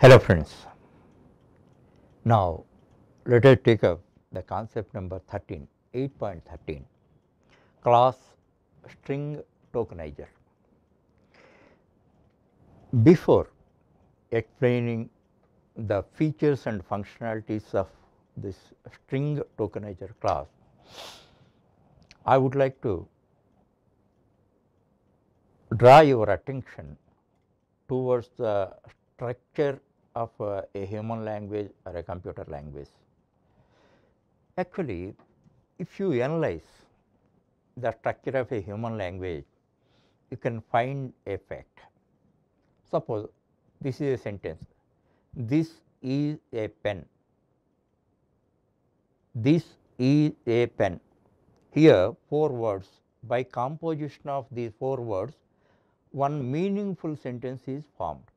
Hello friends, now let us take up the concept number 13, 8.13, class string tokenizer. Before explaining the features and functionalities of this string tokenizer class, I would like to draw your attention towards the structure of a human language or a computer language. Actually, if you analyze the structure of a human language, you can find a fact. Suppose this is a sentence, this is a pen, this is a pen. Here 4 words, by composition of these 4 words, one meaningful sentence is formed.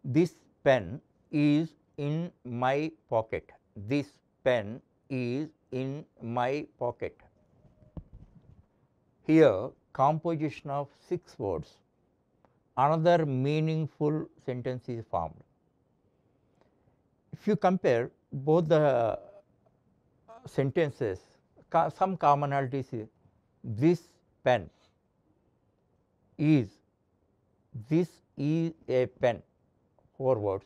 This pen is in my pocket, this pen is in my pocket. Here composition of 6 words, another meaningful sentence is formed. If you compare both the sentences, some commonalities is this pen is, this is a pen, 4 words,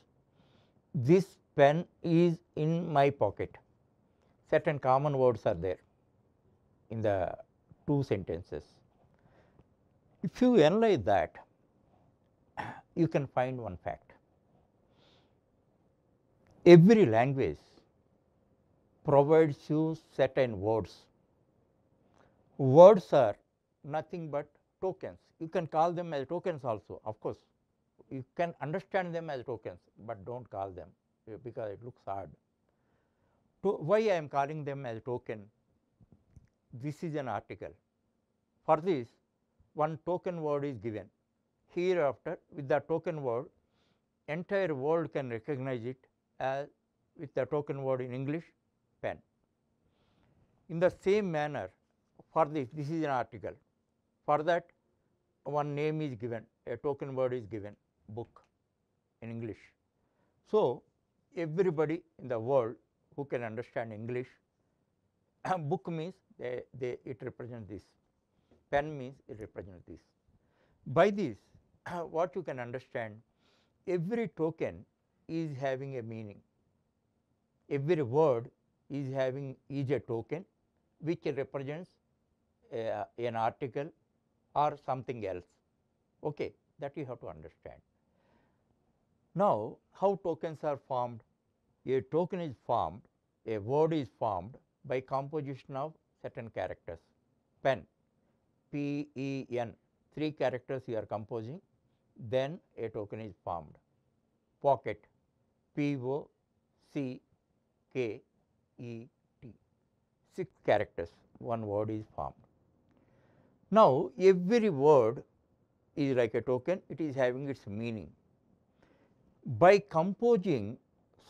this pen is in my pocket. Certain common words are there in the 2 sentences. If you analyze that, you can find one fact. Every language provides you certain words. Words are nothing but tokens. You can call them as tokens also, of course. You can understand them as tokens, but do not call them because it looks hard. Why I am calling them as token? This is an article. For this, one token word is given. Hereafter, with the token word, entire world can recognize it as with the token word in English, pen. In the same manner, for this is an article. For that, one name is given, a token word is given, book in English. So, everybody in the world who can understand English, book means it represents this, pen means it represents this. By this, what you can understand, every token is having a meaning. Every word is a token which represents an article or something else. Okay, that you have to understand. Now, how tokens are formed? A token is formed, a word is formed by composition of certain characters. Pen, P-E-N, 3 characters you are composing, then a token is formed. Pocket, P-O-C-K-E-T, 6 characters, one word is formed. Now, every word is like a token, it is having its meaning. By composing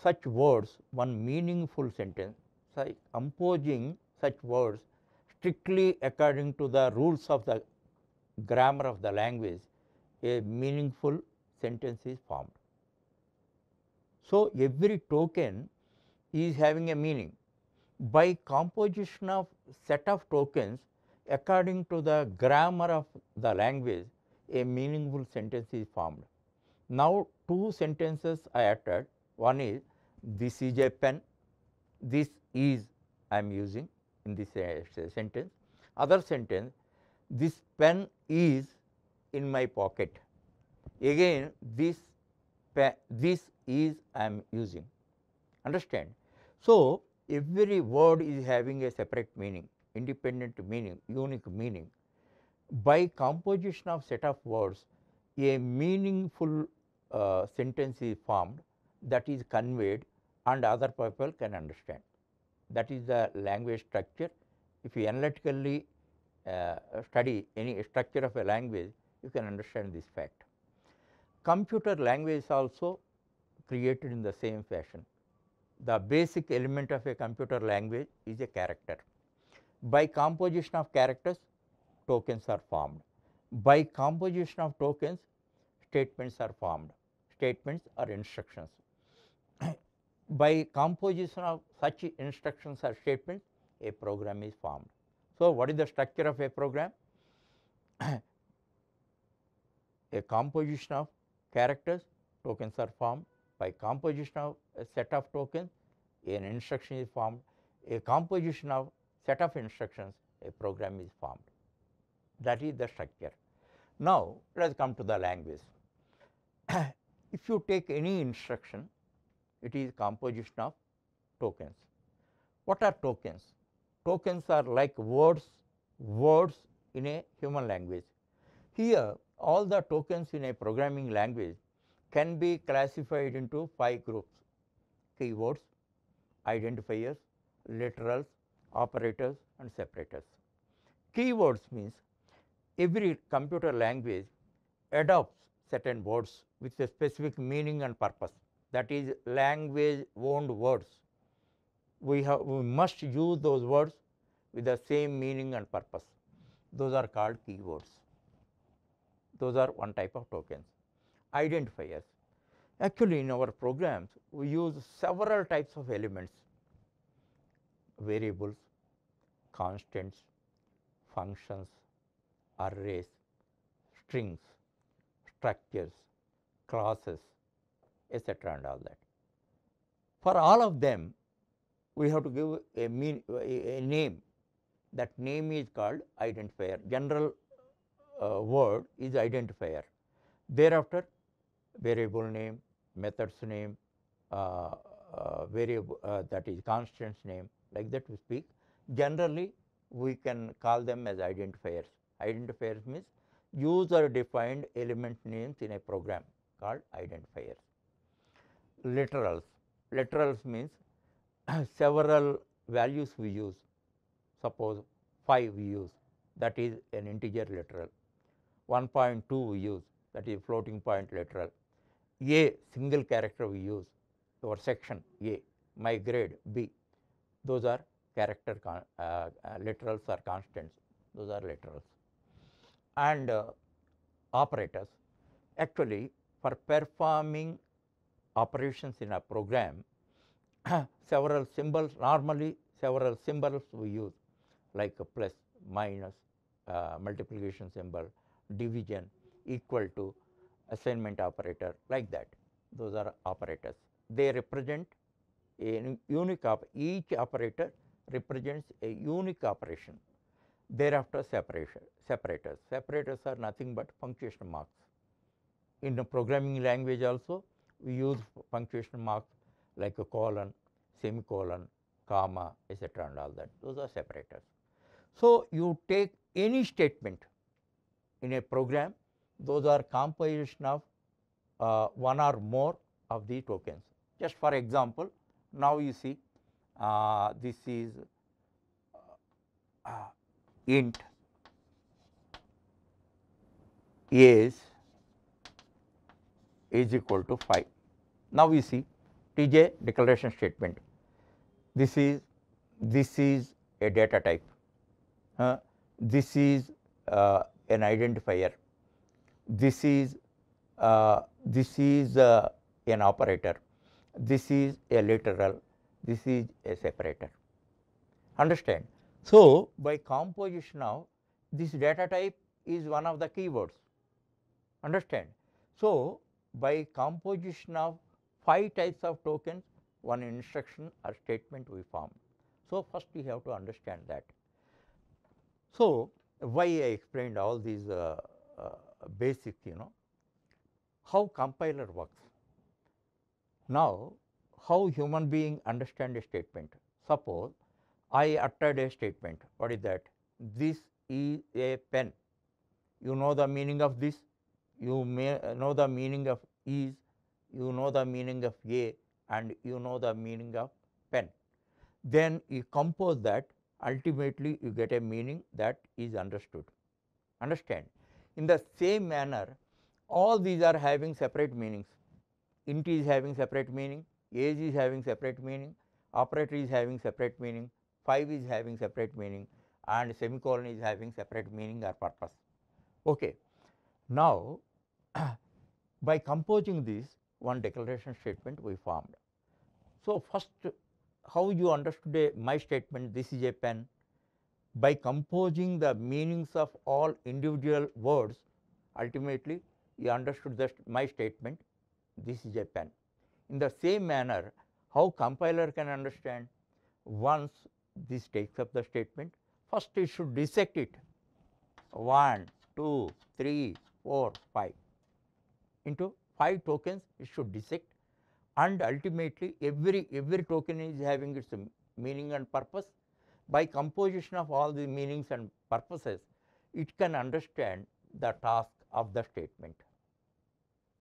such words, one meaningful sentence, by composing such words strictly according to the rules of the grammar of the language, a meaningful sentence is formed. So, every token is having a meaning. By composition of set of tokens according to the grammar of the language, a meaningful sentence is formed. Now, 2 sentences I uttered. One is, this is a pen, this is I am using in this sentence. Other sentence, this pen is in my pocket. Again, this is I am using. Understand? So, every word is having a separate meaning, independent meaning, unique meaning. By composition of set of words, a meaningful sentence is formed, that is conveyed and other people can understand. That is the language structure. If you analytically study any structure of a language, you can understand this fact. Computer language is also created in the same fashion. The basic element of a computer language is a character. By composition of characters, tokens are formed. By composition of tokens, statements are formed. statements or instructions. By composition of such instructions or statements, a program is formed. So, what is the structure of a program? A composition of characters, tokens are formed. By composition of a set of tokens, an instruction is formed. A composition of set of instructions, a program is formed. That is the structure. Now, let us come to the language. If you take any instruction, it is composition of tokens. What are tokens? Tokens are like words in a human language. Here, all the tokens in a programming language can be classified into 5 groups: keywords, identifiers, literals, operators and separators. Keywords means every computer language adopts certain words with a specific meaning and purpose, that is language owned words. We must use those words with the same meaning and purpose. Those are called keywords. Those are one type of tokens. Identifiers. Actually, in our programs, we use several types of elements: variables, constants, functions, arrays, strings, structures, classes, etc. and all that. For all of them, we have to give a name. That name is called identifier. General word is identifier. Thereafter, variable name, methods name, variable that is constants name, like that we speak. Generally, we can call them as identifiers. Identifiers means user defined element names in a program called identifiers. Literals. Literals means several values we use. Suppose 5 we use, that is an integer literal. 1.2 we use, that is floating point literal. A single character we use, our section A, my grade B, those are character literals or constants, those are literals. And operators. Actually, for performing operations in a program, several symbols, normally several symbols we use, like a plus, minus, multiplication symbol, division, equal to, assignment operator, like that. Those are operators. They represent a unique each operator represents a unique operation. Thereafter, separators. Separators are nothing but punctuation marks. In the programming language also, we use punctuation marks like a colon, semicolon, comma, etc. and all that. Those are separators. So, you take any statement in a program, those are composition of one or more of the tokens. Just for example, now you see this is int is equal to 5. Now we see it is a declaration statement. This is a data type. This is an identifier. This is an operator. This is a literal. This is a separator. Understand? So, by composition of this data type is one of the keywords. Understand? So, by composition of 5 types of tokens, one instruction or statement we form. So, first we have to understand that. So, why I explained all these basic, how compiler works. Now, how human being understand a statement. Suppose I uttered a statement. What is that? This is a pen. You know the meaning of this. You may know the meaning of is. You know the meaning of a, and you know the meaning of pen. Then you compose that. Ultimately, you get a meaning that is understood. Understand? In the same manner, all these are having separate meanings. Int is having separate meaning, age is having separate meaning, operator is having separate meaning, 5 is having separate meaning, and semicolon is having separate meaning or purpose. Okay. Now, by composing this, one declaration statement we formed. So, first how you understood a my statement, this is a pen, by composing the meanings of all individual words, ultimately you understood that my statement, this is a pen. In the same manner, how compiler can understand? Once this takes up the statement, first it should dissect it 1, 2, 3, 4, 5 into 5 tokens it should dissect, and ultimately every token is having its meaning and purpose. By composition of all the meanings and purposes, it can understand the task of the statement.